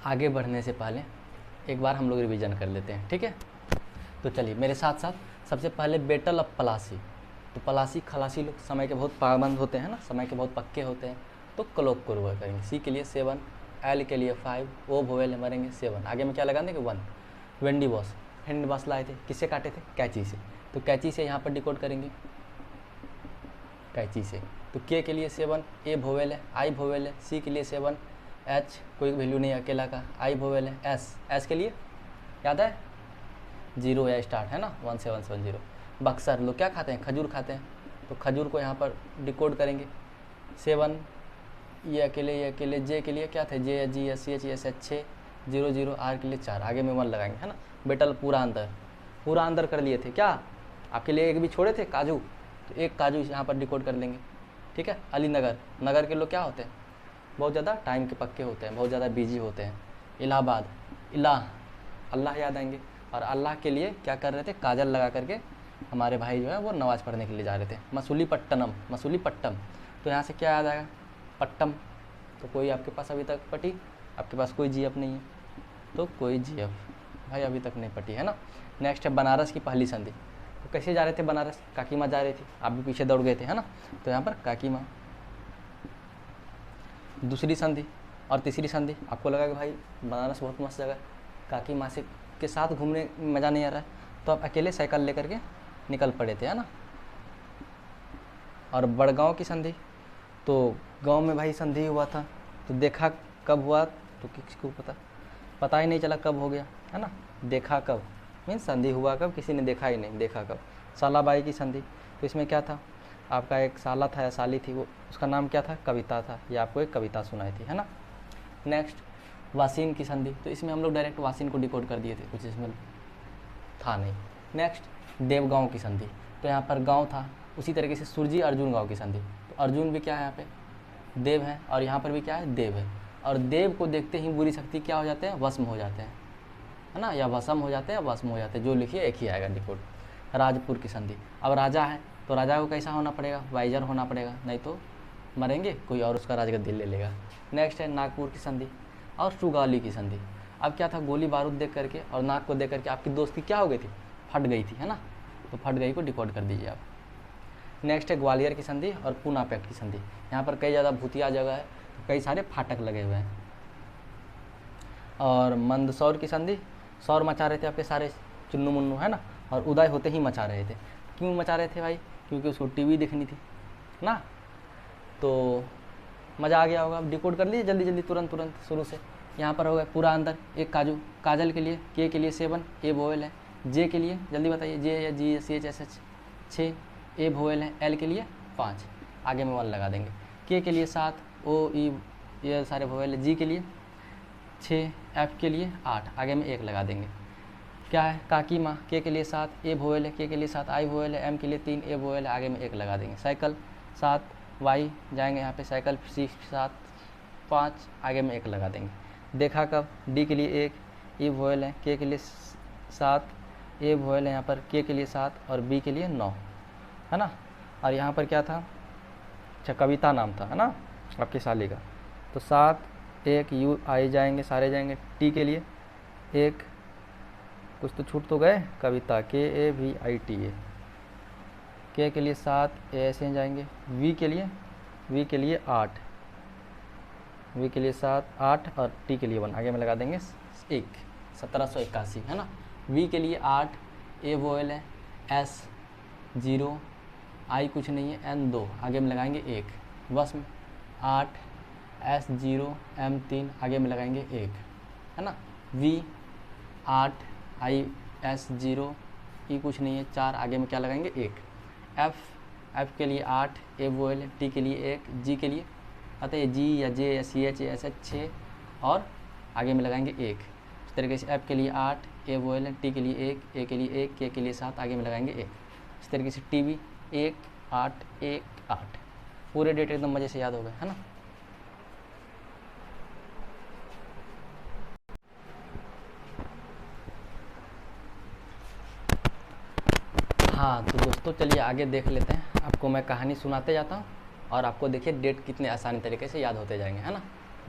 आगे बढ़ने से पहले एक बार हम लोग रिवीजन कर लेते हैं, ठीक है। तो चलिए मेरे साथ साथ, सबसे पहले बैटल ऑफ प्लासी। तो प्लासी खलासी लोग समय के बहुत पाबंद होते हैं ना, समय के बहुत पक्के होते हैं, तो क्लोक को रिवर्स करेंगे। सी के लिए 7, एल के लिए 5, ओ वोवेल मरेंगे 7, आगे में क्या लगा देंगे 1। वेंडी बॉस, हैंड बॉस लाए थे, किससे काटे थे? कैची से, तो कैची से यहाँ पर डिकोड करेंगे, कैची से। तो के लिए 7, ए वोवेल है, आई वोवेल है, सी के लिए 7, एच कोई वैल्यू नहीं अकेला का, आई वोवेल है, एस के लिए याद है 0 या स्टार्ट है ना 1770। बक्सर लोग क्या खाते हैं? खजूर खाते हैं, तो खजूर को यहाँ पर डिकोड करेंगे 7, ये अकेले, जे के लिए क्या थे? J G S C H S H 6, 00, R के लिए 4, आगे में 1 लगाएंगे, है ना। बेटल पूरा अंदर कर लिए थे क्या? आपके लिए एक भी छोड़े थे काजू, तो एक काजू यहाँ पर डिकोड कर लेंगे, ठीक है। अली नगर के लोग क्या होते हैं? बहुत ज़्यादा टाइम के पक्के होते हैं, बहुत ज़्यादा बिजी होते हैं। इलाहाबाद, अल्लाह याद आएंगे, और अल्लाह के लिए क्या कर रहे थे? काजल लगा करके हमारे भाई जो है वो नमाज़ पढ़ने के लिए जा रहे थे। मसूलीपट्टम, तो यहाँ से क्या याद आएगा? पट्टम, तो कोई आपके पास अभी तक पटी? आपके पास कोई जीएफ नहीं है, तो कोई जीएफ भाई अभी तक नहीं पटी, है ना। नेक्स्ट है बनारस की पहली संधि। तो कैसे जा रहे थे बनारस? काकीमा जा रही थी, आप भी पीछे दौड़ गए थे, है ना। तो यहाँ पर काकीमा। दूसरी संधि और तीसरी संधि, आपको लगा कि भाई बनारस बहुत मस्त जगह है, काकी मासी के साथ घूमने में मज़ा नहीं आ रहा है, तो आप अकेले साइकिल लेकर के निकल पड़े थे, है ना। और बड़गांव की संधि, तो गांव में भाई संधि हुआ था, तो देखा कब हुआ? तो किसी को पता ही नहीं चला कब हो गया, है ना। देखा कब मीन्स संधि हुआ कब, किसी ने देखा ही नहीं, देखा कब। सालाबाई की संधि, तो इसमें क्या था? आपका एक साला था या साली थी, वो उसका नाम क्या था? कविता था, ये आपको एक कविता सुनाई थी, है ना। नेक्स्ट वासीन की संधि, तो इसमें हम लोग डायरेक्ट वासीन को डिकोड कर दिए थे, कुछ इसमें था नहीं। नेक्स्ट देवगांव की संधि, तो यहाँ पर गांव था, उसी तरीके से सुरजी अर्जुन गांव की संधि, तो अर्जुन भी क्या है यहाँ पे? देव है, और यहाँ पर भी क्या है? देव है। और देव को देखते ही बुरी शक्ति क्या हो जाते हैं? वस्म हो जाते हैं, है ना, या वसम हो जाते हैं, वस्म हो जाते हैं, जो लिखिए एक ही आएगा डिकोड। राजपुर की संधि, अब राजा है तो राजा को कैसा होना पड़ेगा? वाइजर होना पड़ेगा, नहीं तो मरेंगे, कोई और उसका राजगद्दी ले लेगा। नेक्स्ट है नागपुर की संधि और सुगौली की संधि। अब क्या था? गोली बारूद देख करके और नाक को देख करके आपकी दोस्ती क्या हो गई थी? फट गई थी, है ना, तो फट गई को डिकोड कर दीजिए आप। नेक्स्ट है ग्वालियर की संधि और पूना पैक्ट की संधि। यहाँ पर कई ज़्यादा भूतिया जगह है, तो कई सारे फाटक लगे हुए हैं। और मंदसौर की संधि, शौर मचा रहे थे आपके सारे चुन्नू मुन्नू, है ना, और उदय होते ही मचा रहे थे। क्यों मचा रहे थे भाई? क्योंकि उसको टीवी देखनी थी ना, तो मज़ा आ गया होगा। अब डिकोड कर लीजिए जल्दी जल्दी, तुरंत शुरू से। यहाँ पर हो गया पूरा अंदर, एक काजल के लिए, के लिए 7, ए वोवेल है, जे के लिए जल्दी बताइए, जे या जी सी एच एस एच 6, ए वोवेल है, एल के लिए 5, आगे में 1 लगा देंगे। के लिए 7, ओ ई ये सारे वोवेल है, जी के लिए 6, एफ के लिए 8, आगे में 1 लगा देंगे। क्या है? काकी माँ, के लिए 7, ए वोवेल है, के लिए 7, आई वोवेल है, एम के लिए 3, ए वोवेल है, आगे में 1 लगा देंगे। साइकिल 7, वाई जाएंगे यहाँ पे, साइकिल 6, 7, 5, आगे में 1 लगा देंगे। देखा कब? डी के लिए 1, ई वोवेल है, के लिए 7, ए वोवेल है यहाँ पर, के लिए 7 और बी के लिए 9, है ना। और यहाँ पर क्या था? अच्छा, कविता नाम था, है ना, आपकी साली का। तो 7, 1 यू आई जाएंगे, सारे जाएंगे। टी के लिए 1, कुछ तो छूट तो गए, कविता KAVITA, के लिए 7, ऐसे जाएंगे। वी के लिए 8, वी के लिए 7, 8 और टी के लिए 1, आगे में लगा देंगे 1, 1781, है ना। वी के लिए 8, ए वोवेल है, एस 0, आई कुछ नहीं है, एन 2, आगे में लगाएंगे 1, वस्म 8, एस 0, एम 3, आगे में लगाएंगे 1, है ना। वी 8, आई एस 0, ई कुछ नहीं है 4, आगे में क्या लगाएंगे 1। एफ के लिए 8, ए वोवेल है, टी के लिए 1, जी के लिए अतः जी या जे या सी एच एस एच 6 और आगे में लगाएंगे 1। इस तरीके से एफ के लिए 8, ए वोवेल है, टी के लिए 1, ए के लिए 1, के लिए 7, आगे में लगाएंगे 1। इस तरीके से टी भी 1, 8, 1, 8, पूरे डेट एकदम मज़े से याद हो गए, है ना। हाँ तो दोस्तों चलिए आगे देख लेते हैं। आपको मैं कहानी सुनाते जाता हूँ और आपको देखिए डेट कितने आसानी तरीके से याद होते जाएंगे, है ना।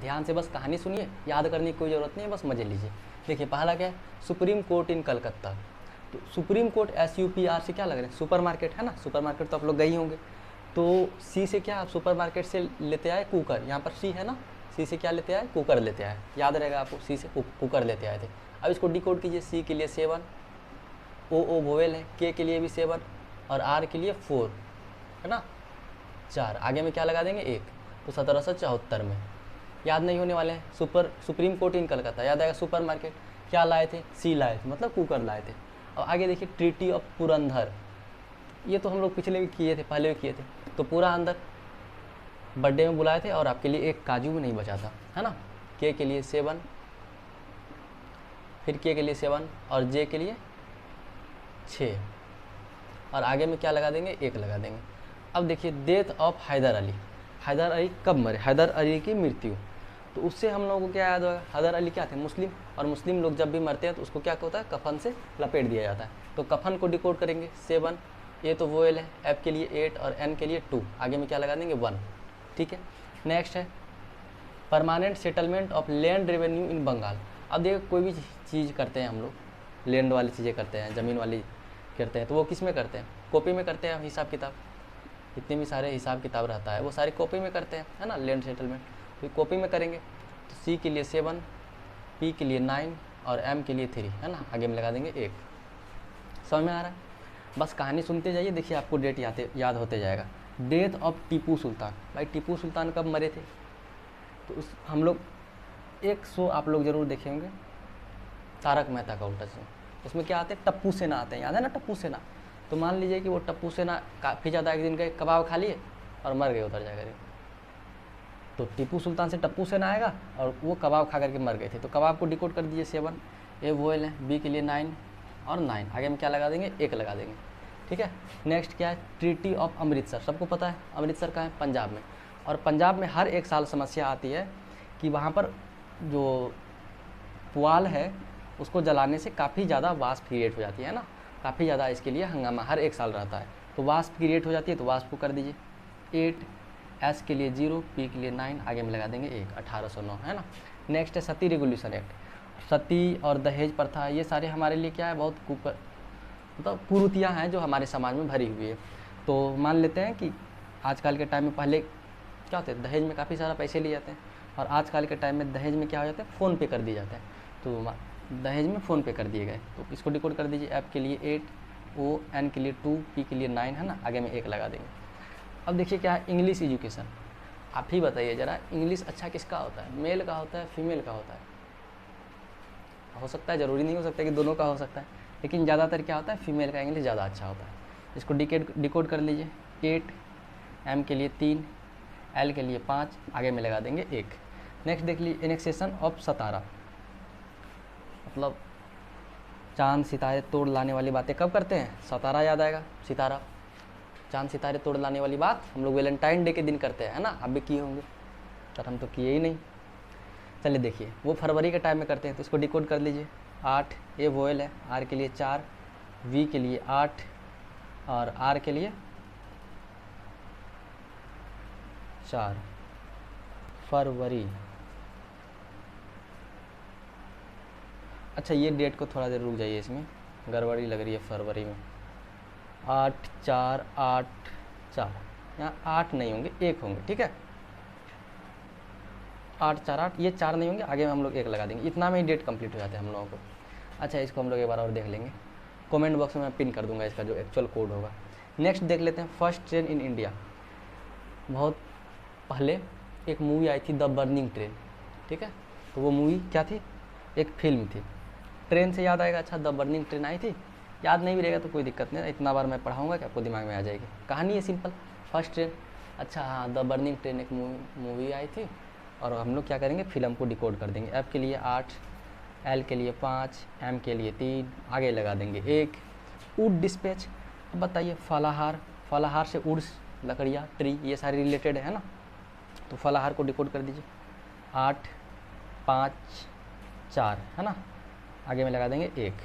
ध्यान से बस कहानी सुनिए, याद करने की कोई ज़रूरत नहीं है, बस मज़े लीजिए। देखिए पहला क्या है, सुप्रीम कोर्ट इन कलकत्ता। तो सुप्रीम कोर्ट SUPR से क्या लग रहे हैं, सुपर मार्केट है ना, सुपर मार्केट तो आप लोग गए ही होंगे। तो सी से क्या, आप सुपर मार्केट से लेते आए कुकर, यहाँ पर सी है ना, सी से क्या लेते आए, कुकर लेते आए, याद रहेगा आपको, सी से कुकर लेते आए थे। अब इसको डिकोड कीजिए, सी के लिए 7, ओ वोवेल है, के के लिए भी 7 और आर के लिए 4 है ना, 4, आगे में क्या लगा देंगे 1, तो 1774 में। याद नहीं होने वाले हैं, सुप्रीम कोर्ट इन कलकत्ता, याद आएगा सुपर मार्केट, क्या लाए थे, सी लाए थे, मतलब कुकर लाए थे। और आगे देखिए ट्रीटी ऑफ पुरंदर, ये तो हम लोग पिछले भी किए थे, पहले भी किए थे। तो पूरा अंदर बर्थडे में बुलाए थे और आपके लिए एक काजू भी नहीं बचा था, है ना। के के लिए 7, फिर के लिए 7 और जे के लिए 6 और आगे में क्या लगा देंगे, 1 लगा देंगे। अब देखिए डेथ ऑफ हैदर अली, हैदर अली कब मरे, हैदर अली की मृत्यु। तो उससे हम लोगों को क्या याद होगा, हैदर अली क्या थे, मुस्लिम, और मुस्लिम लोग जब भी मरते हैं तो उसको क्या होता है, कफन से लपेट दिया जाता है। तो कफन को डिकोड करेंगे 7, ये तो वोएल है, एफ के लिए 8 और एन के लिए 2, आगे में क्या लगा देंगे 1, ठीक है। नेक्स्ट है permanent settlement of land revenue in Bengal. अब देखो कोई भी चीज़ करते हैं हम लोग, लैंड वाली चीज़ें करते हैं, ज़मीन वाली करते हैं, तो वो किस में करते हैं, कॉपी में करते हैं, हिसाब किताब, जितने भी सारे हिसाब किताब रहता है वो सारी कॉपी में करते हैं, है ना, लैंड सेटलमेंट, तो कॉपी में करेंगे। तो सी के लिए 7, पी के लिए 9 और एम के लिए 3, है ना, आगे में लगा देंगे 1। समझ में आ रहा है, बस कहानी सुनते जाइए, देखिए आपको डेट याद होते जाएगा। डेथ ऑफ टीपू सुल्तान, भाई टीपू सुल्तान कब मरे थे, तो उस हम लोग एक शो आप लोग ज़रूर देखे होंगे, तारक मेहता का उल्टा चश्मा, उसमें क्या आते हैं, टप्पू सेना आते हैं, याद है ना टप्पू सेना। तो मान लीजिए कि वो टप्पू सेना काफ़ी ज़्यादा एक दिन गए, कबाब खा लिए और मर गए उधर जाकर। तो टीपू सुल्तान से टप्पू सेना आएगा और वो कबाब खा करके मर गए थे, तो कबाब को डिकोड कर दीजिए 7, ए वोएल है, बी के लिए 9 और 9, आगे में क्या लगा देंगे, 1 लगा देंगे, ठीक है। नेक्स्ट क्या है, ट्रीटी ऑफ अमृतसर, सबको पता है अमृतसर का है, पंजाब में। और पंजाब में हर एक साल समस्या आती है कि वहाँ पर जो पुआल है उसको जलाने से काफ़ी ज़्यादा वाष्प क्रिएट हो जाती है ना, काफ़ी ज़्यादा इसके लिए हंगामा हर एक साल रहता है। तो वाष्प क्रिएट हो जाती है, तो वाष्प को कर दीजिए 8, एस के लिए 0, पी के लिए 9, आगे में लगा देंगे 1, 1809, है ना। नेक्स्ट है सती रेगुलेशन एक्ट, सती और दहेज प्रथा, ये सारे हमारे लिए क्या है, बहुत मतलब कुरीतियाँ हैं जो हमारे समाज में भरी हुई है। तो मान लेते हैं कि आजकल के टाइम में, पहले क्या होता है, दहेज में काफ़ी सारा पैसे लिए जाते हैं, और आजकल के टाइम में दहेज में क्या हो जाता है, फ़ोन पे कर दिए जाते हैं। तो दहेज में फ़ोन पे कर दिए गए, तो इसको डिकोड कर दीजिए, एफ के लिए 8, ओ एन के लिए 2, पी के लिए 9, है ना, आगे में 1 लगा देंगे। अब देखिए क्या है, इंग्लिश एजुकेशन, आप ही बताइए ज़रा, इंग्लिश अच्छा किसका होता है, मेल का होता है, फीमेल का होता है, हो सकता है, ज़रूरी नहीं हो सकता कि दोनों का हो सकता है, लेकिन ज़्यादातर क्या होता है, फीमेल का इंग्लिश ज़्यादा अच्छा होता है। इसको डिकोड कर लीजिए, 8, एम के लिए 3, एल के लिए 5, आगे में लगा देंगे 1। नेक्स्ट देख लीजिए, एनेक्सेशन ऑफ सतारा, मतलब चांद सितारे तोड़ लाने वाली बातें कब करते हैं, सतारा याद आएगा, सितारा, चांद सितारे तोड़ लाने वाली बात हम लोग वैलेंटाइन डे के दिन करते हैं, है ना, आप भी किए होंगे, पर हम तो किए ही नहीं। चलिए देखिए, वो फरवरी के टाइम में करते हैं, तो इसको डिकोड कर लीजिए, 8, ए वोएल है, आर के लिए 4, वी के लिए 8 और आर के लिए 4, फरवरी। अच्छा ये डेट को थोड़ा देर रुक जाइए, इसमें गड़बड़ी लग रही है, फरवरी में 8, 4, 8, 4, यहाँ 8 नहीं होंगे, 1 होंगे, ठीक है, 8, 4, 8, ये 4 नहीं होंगे, आगे में हम लोग 1 लगा देंगे, इतना में ही डेट कंप्लीट हो जाता है हम लोगों को। अच्छा इसको हम लोग एक बार और देख लेंगे, कमेंट बॉक्स में मैं पिन कर दूंगा इसका जो एक्चुअल कोड होगा। नेक्स्ट देख लेते हैं, फर्स्ट ट्रेन इन इंडिया, बहुत पहले एक मूवी आई थी द बर्निंग ट्रेन, ठीक है, तो वो मूवी क्या थी, एक फिल्म थी, ट्रेन से याद आएगा, अच्छा द बर्निंग ट्रेन आई थी, याद नहीं भी रहेगा तो कोई दिक्कत नहीं, इतना बार मैं पढ़ाऊँगा कि आपको दिमाग में आ जाएगी, कहानी है सिंपल, फर्स्ट ट्रेन, अच्छा हाँ द बर्निंग ट्रेन एक मूवी आई थी, और हम लोग क्या करेंगे, फिल्म को डिकोड कर देंगे, एफ के लिए 8, एल के लिए 5, एम के लिए 3, आगे लगा देंगे 1। वुड डिस्पैच, अब बताइए फलाहार, फलाहार से वुड्स, लकड़ियाँ, ट्री, ये सारी रिलेटेड है ना, तो फलाहार को डिकोड कर दीजिए, 8, 5, 4, है ना, आगे में लगा देंगे 1।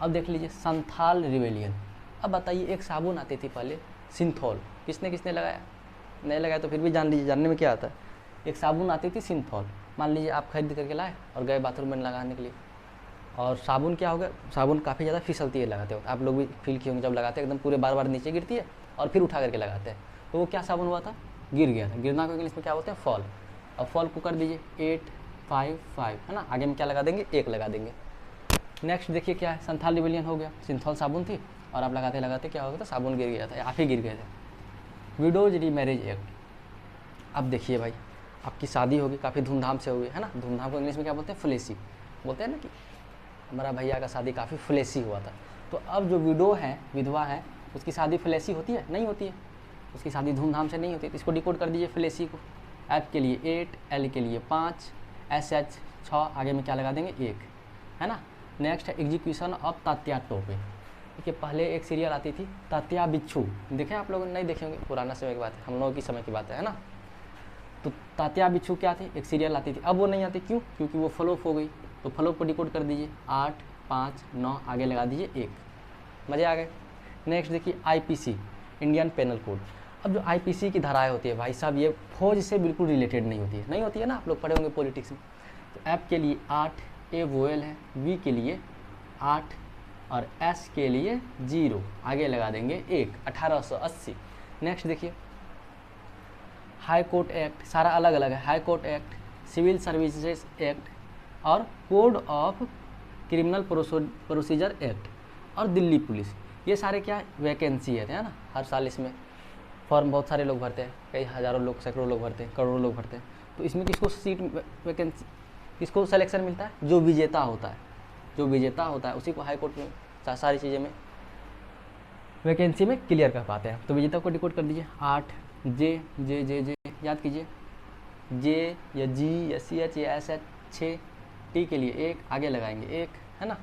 अब देख लीजिए संथाल रिवेलियन, अब बताइए एक साबुन आती थी पहले सिंथॉल, किसने किसने लगाया, नहीं लगाया तो फिर भी जान लीजिए, जानने में क्या आता है, एक साबुन आती थी सिंथॉल, मान लीजिए आप खरीद करके लाए और गए बाथरूम में लगाने के लिए, और साबुन क्या हो गया, साबुन काफ़ी ज़्यादा फिसलती है लगाते वक्त, आप लोग भी फील किए होंगे जब लगाते हैं एकदम पूरे बार बार नीचे गिरती है और फिर उठा करके लगाते हैं, तो वो क्या साबुन हुआ था, गिर गया था। गिरना को इंग्लिश में क्या बोलते हैं, फॉल। अब फॉल को कर दीजिए 8 5 5, है ना, आगे में क्या लगा देंगे, 1 लगा देंगे। नेक्स्ट देखिए क्या है, संथाल रिबेलियन हो गया, सिंथॉल साबुन थी और आप लगाते लगाते क्या हो गया था, साबुन गिर गया था, आप ही गिर गए थे। विडोज रीमैरिज एक्ट, अब देखिए भाई आपकी शादी होगी, काफ़ी धूमधाम से होगी, है ना, धूमधाम को इंग्लिश में क्या बोलते हैं, फ्लेसी बोलते हैं ना, कि हमारा भैया का शादी काफ़ी फ्लेसी हुआ था। तो अब जो विडो है, विधवा है, उसकी शादी फ्लेसी होती है, नहीं होती है, उसकी शादी धूमधाम से नहीं होती। तो इसको डिकोड कर दीजिए फ्लेसी को, एफ के लिए 8, एल के लिए 5, एस एच 6, आगे में क्या लगा देंगे, 1, है ना। नेक्स्ट है एग्जीक्यूशन ऑफ तात्या टोपे। देखिए पहले एक सीरियल आती थी तात्या बिच्छू, देखें आप लोग, नहीं देखे होंगे, पुराना समय की बात है, हम लोगों की समय की बात है ना। तो तात्या बिच्छू क्या थी, एक सीरियल आती थी, अब वो नहीं आती, क्यों, क्योंकि वो फ्लॉप हो गई। तो फ्लॉप को डिकोड कर दीजिए 8 5 9, आगे लगा दीजिए 1, मज़े आ गए। नेक्स्ट देखिए आईपीसी, इंडियन पेनल कोड। अब जो आईपीसी की धाराएं होती है भाई साहब, ये फौज से बिल्कुल रिलेटेड नहीं होती है, नहीं होती है ना, आप लोग पढ़े होंगे पॉलिटिक्स में। तो एफ के लिए 8, ए वोएल है, वी के लिए 8 और एस के लिए 0, आगे लगा देंगे 1, 1880। नेक्स्ट देखिए हाई कोर्ट एक्ट, सारा अलग अलग है, high court act, civil services act और code of criminal procedure act और दिल्ली पुलिस। ये सारे क्या वैकेंसी है ना, हर साल इसमें फॉर्म बहुत सारे लोग भरते हैं, कई हज़ारों लोग, सैकड़ों लोग भरते हैं, करोड़ों लोग भरते हैं। तो इसमें किसको सीट वैकेंसी, किसको सिलेक्शन मिलता है, जो विजेता होता है, जो विजेता होता है उसी को हाई कोर्ट में सारी चीज़ें में वैकेंसी में क्लियर कर पाते हैं। तो विजेता को डिकोड कर दीजिए 8, जे जे जे जे याद कीजिए, जे या जी या सी एच या एस एच 6, टी के लिए 1, आगे लगाएंगे 1, है ना।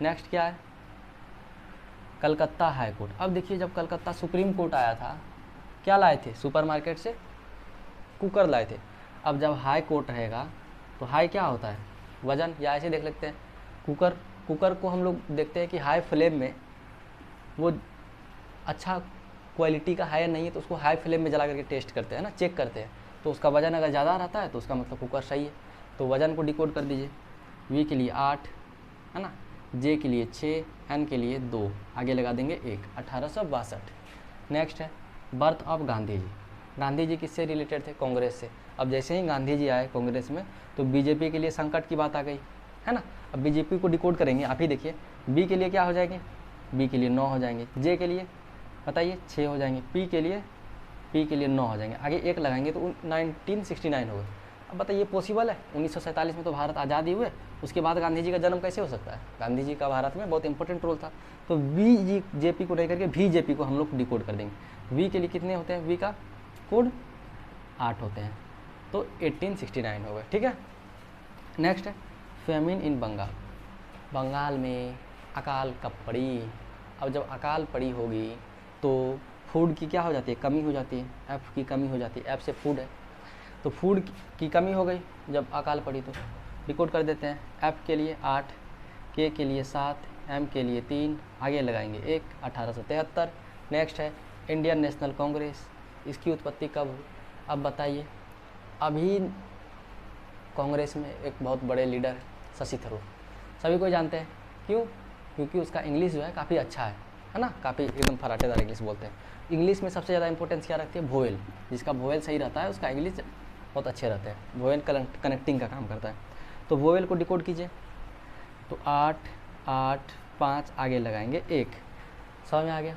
नेक्स्ट क्या है, कलकत्ता हाई कोर्ट। अब देखिए जब कलकत्ता सुप्रीम कोर्ट आया था, क्या लाए थे, सुपरमार्केट से कुकर लाए थे। अब जब हाई कोर्ट रहेगा तो हाई क्या होता है, वजन, या ऐसे देख लेते हैं कुकर, कुकर को हम लोग देखते हैं कि हाई फ्लेम में वो अच्छा क्वालिटी का है नहीं है, तो उसको हाई फ्लेम में जला करके टेस्ट करते हैं ना, चेक करते हैं। तो उसका वजन अगर ज़्यादा रहता है तो उसका मतलब कुकर सही है। तो वजन को डिकोड कर दीजिए, वी के लिए 8, है ना, जे के लिए 6, एन के लिए 2, आगे लगा देंगे 1, 1862। नेक्स्ट है बर्थ ऑफ गांधी जी। गांधी जी किससे रिलेटेड थे, कांग्रेस से। अब जैसे ही गांधी जी आए कांग्रेस में तो बीजेपी के लिए संकट की बात आ गई, है ना। अब बीजेपी को डिकोड करेंगे, आप ही देखिए, बी के लिए क्या हो जाएंगे, बी के लिए 9 हो जाएंगे, जे के लिए बताइए 6 हो जाएंगे, पी के लिए 9 हो जाएंगे, आगे 1 लगाएंगे तो 1969 होगा। अब बताइए पॉसिबल है, 1947 में तो भारत आज़ादी हुए, उसके बाद गांधी जी का जन्म कैसे हो सकता है। गांधी जी का भारत में बहुत इंपॉर्टेंट रोल था। तो वी जी जे पी को नहीं करके भी जे पी को हम लोग डिकोड कर देंगे। वी के लिए कितने होते हैं, वी का कोड 8 होते हैं, तो 1869 होगा, ठीक है। नेक्स्ट है फेमिन इन बंगाल। बंगाल में अकाल कब पड़ी। अब जब अकाल पड़ी होगी तो फूड की क्या हो जाती है, कमी हो जाती है, एफ की कमी हो जाती है, एफ से फूड है, तो फूड की कमी हो गई जब अकाल पड़ी। तो डिकोड कर देते हैं, एफ के लिए 8, के के लिए 7, एम के लिए 3, आगे लगाएंगे 1, 1873। नेक्स्ट है इंडियन नेशनल कांग्रेस, इसकी उत्पत्ति कब हुई। अब बताइए, अभी कांग्रेस में एक बहुत बड़े लीडर है शशि थरूर, सभी को जानते हैं, क्यों, क्योंकि उसका इंग्लिश जो है काफ़ी अच्छा है ना, काफ़ी एकदम फराटेदार इंग्लिश बोलते हैं। इंग्लिश में सबसे ज़्यादा इंपॉर्टेंस क्या रखती है, वोवेल, जिसका वोवेल सही रहता है उसका इंग्लिश बहुत अच्छे रहते हैं, वोवेल कनेक्टिंग का काम करता है। तो वोवेल को डिकोड कीजिए, तो 8 8 5, आगे लगाएंगे 1, समझ में आ गया।